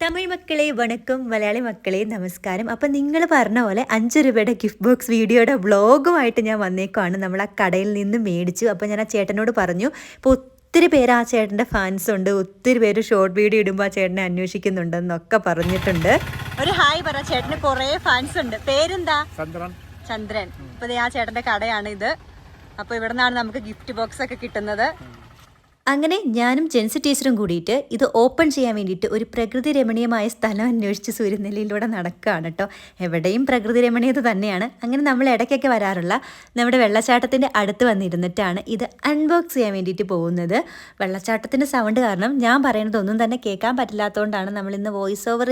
തമിഴ് മക്കളെ വണക്കം, മലയാളി മക്കളെ നമസ്കാരം. അപ്പം നിങ്ങൾ പറഞ്ഞ പോലെ 5 രൂപയുടെ ഗിഫ്റ്റ് ബോക്സ് വീഡിയോയുടെ വ്ളോഗുമായിട്ട് ഞാൻ വന്നേക്കുവാണ്. നമ്മൾ ആ കടയിൽ നിന്ന് മേടിച്ചു. അപ്പോൾ ഞാൻ ആ ചേട്ടനോട് പറഞ്ഞു, ഇപ്പോൾ ഒത്തിരി പേര് ആ ചേട്ടൻ്റെ ഫാൻസ് ഉണ്ട്, ഒത്തിരി പേര് ഷോർട്ട് വീഡിയോ ഇടുമ്പോൾ ആ ചേട്ടനെ അന്വേഷിക്കുന്നുണ്ടെന്നൊക്കെ പറഞ്ഞിട്ടുണ്ട്. ഒരു ഹായ് പറ, ചേട്ടന് കുറേ ഫാൻസ് ഉണ്ട്. പേരെന്താ? ചന്ദ്രൻ. ഇപ്പോൾ ആ ചേട്ടൻ്റെ കടയാണ് ഇത്. അപ്പോൾ ഇവിടെ നിന്നാണ് നമുക്ക് ഗിഫ്റ്റ് ബോക്സ് ഒക്കെ കിട്ടുന്നത്. അങ്ങനെ ഞാനും ജെൻസി ടീച്ചറും കൂടിയിട്ട് ഇത് ഓപ്പൺ ചെയ്യാൻ വേണ്ടിയിട്ട് ഒരു പ്രകൃതി രമണീയമായ സ്ഥലം അന്വേഷിച്ച് സൂര്യനെല്ലിയിലൂടെ നടക്കുകയാണ് കേട്ടോ. എവിടെയും പ്രകൃതി രമണീയത തന്നെയാണ്. അങ്ങനെ നമ്മൾ ഇടയ്ക്കൊക്കെ വരാറുള്ള നമ്മുടെ വെള്ളച്ചാട്ടത്തിൻ്റെ അടുത്ത് വന്നിരുന്നിട്ടാണ് ഇത് അൺബോക്സ് ചെയ്യാൻ വേണ്ടിയിട്ട് പോകുന്നത്. വെള്ളച്ചാട്ടത്തിൻ്റെ സൗണ്ട് കാരണം ഞാൻ പറയുന്നതൊന്നും തന്നെ കേൾക്കാൻ പറ്റില്ലാത്തതുകൊണ്ടാണ് നമ്മളിന്ന് വോയിസ് ഓവർ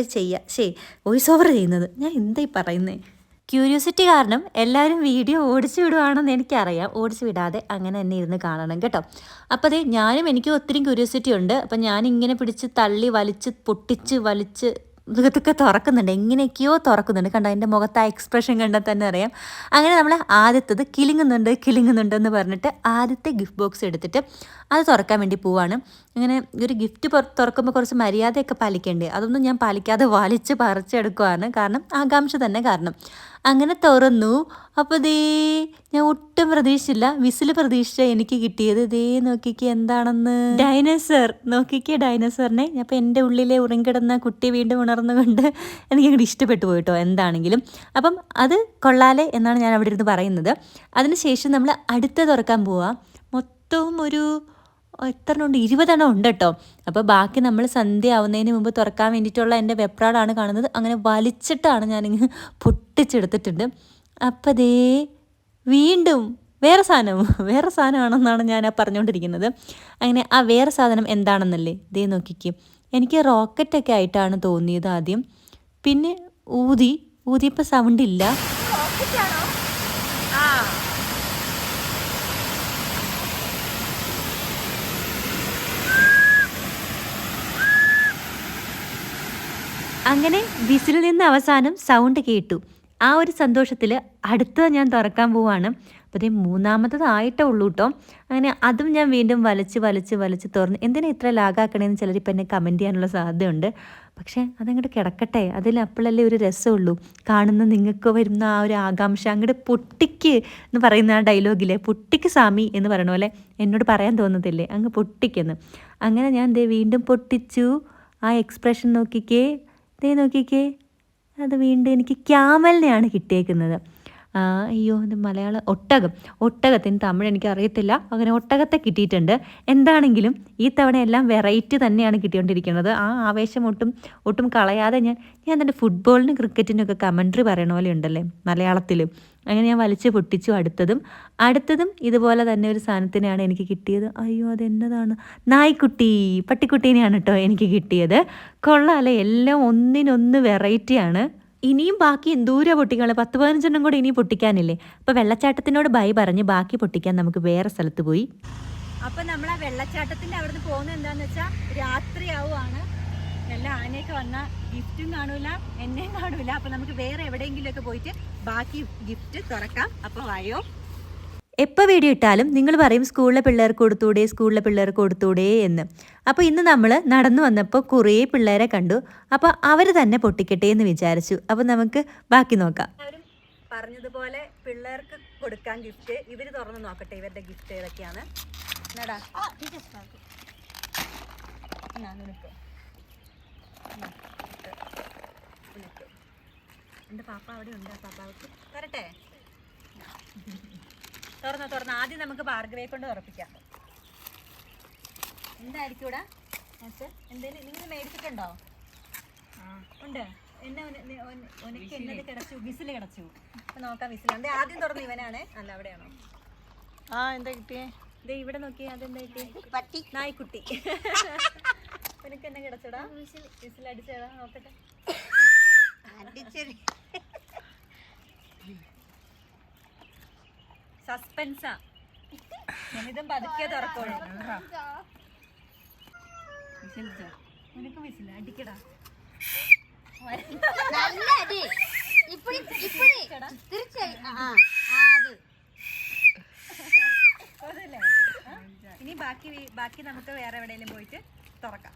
ചെയ്യുന്നത്. ഞാൻ എന്തായി പറയുന്നത്? ക്യൂരിയോസിറ്റി കാരണം എല്ലാവരും വീഡിയോ ഓടിച്ചു വിടുവാണെന്ന് എനിക്കറിയാം. ഓടിച്ചു വിടാതെ അങ്ങനെ തന്നെ ഇരുന്ന് കാണണം കേട്ടോ. അപ്പോൾ അതേ എനിക്ക് ഒത്തിരി ക്യൂരിയോസിറ്റി ഉണ്ട്. അപ്പം ഞാനിങ്ങനെ പിടിച്ച് തള്ളി വലിച്ച് പൊട്ടിച്ച് വലിച്ച് ഇതൊക്കെ തുറക്കുന്നുണ്ട്, എങ്ങനെയൊക്കെയോ തുറക്കുന്നുണ്ട്. കണ്ടോ, എൻ്റെ മുഖത്ത് ആ എക്സ്പ്രഷൻ കണ്ടാൽ തന്നെ അറിയാം. അങ്ങനെ നമ്മൾ ആദ്യത്തത് കിളിങ്ങുന്നുണ്ടെന്ന് പറഞ്ഞിട്ട് ആദ്യത്തെ ഗിഫ്റ്റ് ബോക്സ് എടുത്തിട്ട് അത് തുറക്കാൻ വേണ്ടി പോവാണ്. ഇങ്ങനെ ഒരു ഗിഫ്റ്റ് തുറക്കുമ്പോൾ കുറച്ച് മര്യാദയൊക്കെ പാലിക്കേണ്ടേ, അതൊന്നും ഞാൻ പാലിക്കാതെ വലിച്ച് പറിച്ചെടുക്കുവാണ്. കാരണം ആകാംക്ഷ തന്നെ കാരണം. അങ്ങനെ തുറന്നു. അപ്പോൾ ഞാൻ ഒട്ടും പ്രതീക്ഷിച്ചില്ല, വിസിൽ പ്രതീക്ഷിച്ച എനിക്ക് കിട്ടിയത് നോക്കിക്കേ എന്താണെന്ന്. ഡൈനോസർ. നോക്കിക്കേ ഡൈനോസറിനെ. അപ്പോൾ എൻ്റെ ഉള്ളിലെ ഉറങ്ങിക്കിടന്ന കുട്ടി വീണ്ടും ഉണർന്നുകൊണ്ട് എനിക്കങ്ങോട്ട് ഇഷ്ടപ്പെട്ടു പോയിട്ടോ എന്താണെങ്കിലും. അപ്പം അത് കൊള്ളാലേ എന്നാണ് ഞാൻ അവിടെ ഇരുന്ന് പറയുന്നത്. അതിനുശേഷം നമ്മൾ അടുത്ത തുറക്കാൻ പോവാം. മൊത്തവും ഒരു എത്ര ഉണ്ട്, 20 എണ്ണം ഉണ്ട് കേട്ടോ. അപ്പോൾ ബാക്കി നമ്മൾ സന്ധ്യ ആവുന്നതിന് മുമ്പ് തുറക്കാൻ വേണ്ടിയിട്ടുള്ള എൻ്റെ വെപ്രാളാണ് കാണുന്നത്. അങ്ങനെ വലിച്ചിട്ടാണ് ഞാനിങ്ങനെ പൊട്ടിച്ചെടുത്തിട്ടുണ്ട്. അപ്പോൾ വീണ്ടും വേറെ സാധനമാണെന്നാണ് ഞാൻ പറഞ്ഞുകൊണ്ടിരിക്കുന്നത്. അങ്ങനെ ആ വേറെ സാധനം എന്താണെന്നല്ലേ നോക്കിക്കും. എനിക്ക് റോക്കറ്റൊക്കെ ആയിട്ടാണ് തോന്നിയത് ആദ്യം. പിന്നെ ഊതിയപ്പോൾ സൗണ്ട് ഇല്ല. അങ്ങനെ വിസിലിൽ നിന്ന് അവസാനം സൗണ്ട് കേട്ടു. ആ ഒരു സന്തോഷത്തിൽ അടുത്ത ഞാൻ തുറക്കാൻ പോവാണ്. അപ്പോൾ മൂന്നാമത്തതായിട്ടേ ഉള്ളൂ കേട്ടോ. അങ്ങനെ അതും ഞാൻ വീണ്ടും വലിച്ച് തുറന്ന്. എന്തിനാ ഇത്ര ലാഗാക്കണേന്ന് ചിലരിപ്പോൾ എന്നെ കമൻറ്റ് ചെയ്യാനുള്ള സാധ്യതയുണ്ട്. പക്ഷേ അതങ്ങോട്ട് കിടക്കട്ടെ, അതിൽ അപ്പോഴല്ലേ ഒരു രസമുള്ളൂ. കാണുന്ന നിങ്ങൾക്ക് വരുന്ന ആ ഒരു ആകാംക്ഷ അങ്ങോട്ട് പൊട്ടിക്ക് എന്ന് പറയുന്ന ആ ഡയലോഗിലെ പൊട്ടിക്ക് സാമി എന്ന് പറയണ പോലെ എന്നോട് പറയാൻ തോന്നത്തില്ലേ, അങ്ങ് പൊട്ടിക്കെന്ന്. അങ്ങനെ ഞാൻ വീണ്ടും പൊട്ടിച്ചു. ആ എക്സ്പ്രഷൻ നോക്കിക്കേ, അത് വീണ്ടും എനിക്ക് ക്യാമലിനെയാണ് കിട്ടിയേക്കുന്നത്. അയ്യോ, ഇത് മലയാളം ഒട്ടകത്തിന് തമിഴ് എനിക്ക് അറിയത്തില്ല. അങ്ങനെ ഒട്ടകത്തെ കിട്ടിയിട്ടുണ്ട്. എന്താണെങ്കിലും ഈ തവണ എല്ലാം വെറൈറ്റി തന്നെയാണ് കിട്ടിക്കൊണ്ടിരിക്കുന്നത്. ആ ആവേശം ഒട്ടും കളയാതെ ഞാൻ തന്നെ ഫുട്ബോളിനും ക്രിക്കറ്റിനും ഒക്കെ കമൻട്രി പറയണ പോലെ ഉണ്ടല്ലേ മലയാളത്തിൽ. അങ്ങനെ ഞാൻ വലിച്ചു പൊട്ടിച്ചു. അടുത്തതും ഇതുപോലെ തന്നെ ഒരു സാധനത്തിനെയാണ് എനിക്ക് കിട്ടിയത്. അയ്യോ, അതെന്നതാണ്? പട്ടിക്കുട്ടീനെയാണ് കേട്ടോ എനിക്ക് കിട്ടിയത്. കൊള്ളാല്ലേ, എല്ലാം ഒന്നിനൊന്ന് വെറൈറ്റിയാണ്. ഇനിയും ബാക്കി എന്തൂരം പൊട്ടിക്കാനുള്ള 10-15 എണ്ണം കൂടെ ഇനിയും പൊട്ടിക്കാനില്ലേ. അപ്പോൾ വെള്ളച്ചാട്ടത്തിനോട് ബൈ പറഞ്ഞ് ബാക്കി പൊട്ടിക്കാൻ നമുക്ക് വേറെ സ്ഥലത്ത് പോയി. അപ്പോൾ നമ്മൾ ആ വെള്ളച്ചാട്ടത്തിൻ്റെ അവിടുന്ന് പോകുന്നത് എന്താണെന്ന് വെച്ചാൽ രാത്രിയാവുകയാണ്. എല്ലാ ആനയൊക്കെ വന്നാൽ ഗിഫ്റ്റും കാണൂല, എന്നെയും കാണൂല. അപ്പോൾ നമുക്ക് വേറെ എവിടെയെങ്കിലുമൊക്കെ പോയിട്ട് ബാക്കി ഗിഫ്റ്റ് തുറക്കാം. അപ്പോൾ വായോ. എപ്പോൾ വീഡിയോ ഇട്ടാലും നിങ്ങൾ പറയും സ്കൂളിലെ പിള്ളേർക്ക് കൊടുത്തൂടെ എന്ന്. അപ്പോൾ ഇന്ന് നമ്മൾ നടന്നു വന്നപ്പോൾ കുറേ പിള്ളേരെ കണ്ടു. അപ്പോൾ അവർ തന്നെ പൊട്ടിക്കട്ടെ എന്ന് വിചാരിച്ചു. അപ്പോൾ നമുക്ക് ബാക്കി നോക്കാം. എല്ലാവരും പറഞ്ഞതുപോലെ പിള്ളേർക്ക് കൊടുക്കാൻ ഗിഫ്റ്റ്. ഇവർ തുറന്ന് നോക്കട്ടെ ഇവരുടെ ഗിഫ്റ്റ് ഏതൊക്കെയാണ്. എൻ്റെ പാപ്പ അവിടെ ഉണ്ട്. പാപ്പാവർക്ക് തരട്ടെ. തുറന്ന് ആദ്യം നമുക്ക് ഭാർഗവയെ കൊണ്ട് ഉറപ്പിക്കാം. എന്തായിരിക്കും ഇവിടെ? എന്തേലും നിങ്ങൾ മേടിച്ചിട്ടുണ്ടോ? ഉണ്ട്. എന്നത് കിടച്ചു, വിസിൽ കിടച്ചു. അപ്പൊ നോക്കാം വിസിൽ. ആദ്യം തുറന്ന് ഇവനാണ്. അല്ല, അവിടെയാണോ? എന്താ കിട്ടിയേ? ഇവിടെ നോക്കിയേ. അതെന്താ കിട്ടിയേ? നായ്ക്കുട്ടി. നിനക്ക് എന്നെ കിടച്ചടാ? വിസിൽ അടിച്ചടാ, നോക്കട്ടെ. സസ്പെൻസാ. ഞാനിതും പതുക്കെ തുറക്കോളൂ. നിനക്ക് വിസിൽ അടിക്കടാ. ഇനി ബാക്കി നമുക്ക് വേറെ എവിടെയെങ്കിലും പോയിട്ട് തുറക്കാം.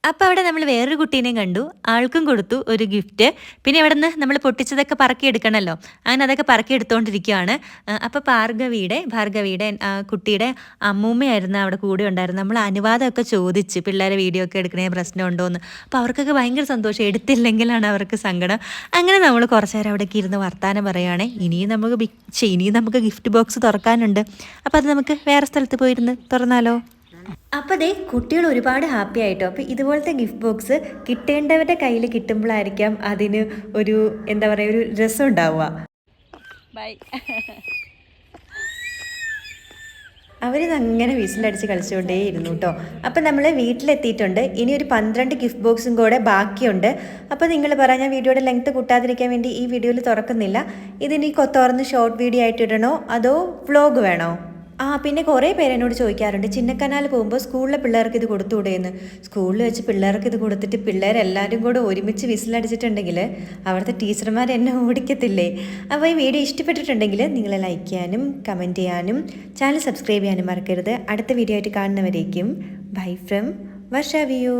അപ്പോൾ അവിടെ നമ്മൾ വേറൊരു കുട്ടീനെയും കണ്ടു, ആൾക്കും കൊടുത്തു ഒരു ഗിഫ്റ്റ്. പിന്നെ അവിടെ നിന്ന് നമ്മൾ പൊട്ടിച്ചതൊക്കെ പറക്കിയെടുക്കണമല്ലോ, അങ്ങനെ അതൊക്കെ പറക്കിയെടുത്തുകൊണ്ടിരിക്കുകയാണ്. അപ്പോൾ ഭാർഗവിയുടെ കുട്ടിയുടെ അമ്മൂമ്മയായിരുന്നു അവിടെ കൂടെ ഉണ്ടായിരുന്നു. നമ്മൾ അനുവാദമൊക്കെ ചോദിച്ച് പിള്ളേരെ വീഡിയോ ഒക്കെ എടുക്കണേ പ്രശ്നമുണ്ടോ എന്ന്. അപ്പോൾ അവർക്കൊക്കെ ഭയങ്കര സന്തോഷം, എടുത്തില്ലെങ്കിലാണ് അവർക്ക് സങ്കടം. അങ്ങനെ നമ്മൾ കുറച്ച് നേരം അവിടേക്ക് ഇരുന്ന് വർത്താനം പറയുകയാണ്. ഇനിയും നമുക്ക് ഗിഫ്റ്റ് ബോക്സ് തുറക്കാനുണ്ട്. അപ്പോൾ അത് നമുക്ക് വേറെ സ്ഥലത്ത് പോയിരുന്ന് തുറന്നാലോ? അപ്പോൾ ദേ കുട്ടികൾ ഒരുപാട് ഹാപ്പി ആയിട്ടോ. അപ്പോൾ ഇതുപോലത്തെ ഗിഫ്റ്റ് ബോക്സ് കിട്ടേണ്ടവരുടെ കയ്യിൽ കിട്ടുമ്പോഴായിരിക്കാം അതിന് ഒരു എന്താ പറയുക, ഒരു രസം ഉണ്ടാവുക. ബൈ. അവരിതങ്ങനെ വിസിലടിച്ച് കളിച്ചുകൊണ്ടേ ഇരുന്നു കേട്ടോ. അപ്പം നമ്മൾ വീട്ടിലെത്തിയിട്ടുണ്ട്. ഇനി ഒരു 12 ഗിഫ്റ്റ് ബോക്സും കൂടെ ബാക്കിയുണ്ട്. അപ്പോൾ നിങ്ങൾ പറയാം, ഞാൻ വീഡിയോയുടെ ലെങ്ത്ത് കൂട്ടാതിരിക്കാൻ വേണ്ടി ഈ വീഡിയോയിൽ തുറക്കുന്നില്ല. ഇതിനി തുറന്ന് ഷോർട്ട് വീഡിയോ ആയിട്ട് ഇടണോ അതോ വ്ളോഗ് വേണോ? പിന്നെ കുറേ പേര് എന്നോട് ചോദിക്കാറുണ്ട്, ചിന്നക്കനാൽ പോകുമ്പോൾ സ്കൂളിലെ പിള്ളേർക്ക് ഇത് കൊടുത്തുകൂടെയെന്ന്. സ്കൂളിൽ വെച്ച് പിള്ളേർക്ക് ഇത് കൊടുത്തിട്ട് പിള്ളേരെല്ലാവരും കൂടെ ഒരുമിച്ച് വിസിലടിച്ചിട്ടുണ്ടെങ്കിൽ അവിടുത്തെ ടീച്ചർമാർ എന്നെ ഓടിക്കത്തില്ലേ? അപ്പോൾ ഈ വീഡിയോ ഇഷ്ടപ്പെട്ടിട്ടുണ്ടെങ്കിൽ നിങ്ങൾ ലൈക്ക് ചെയ്യാനും കമൻറ്റ് ചെയ്യാനും ചാനൽ സബ്സ്ക്രൈബ് ചെയ്യാനും മറക്കരുത്. അടുത്ത വീഡിയോ ആയിട്ട് കാണുന്നവരേക്കും ബൈ ഫ്രം വർഷ വ്യൂ.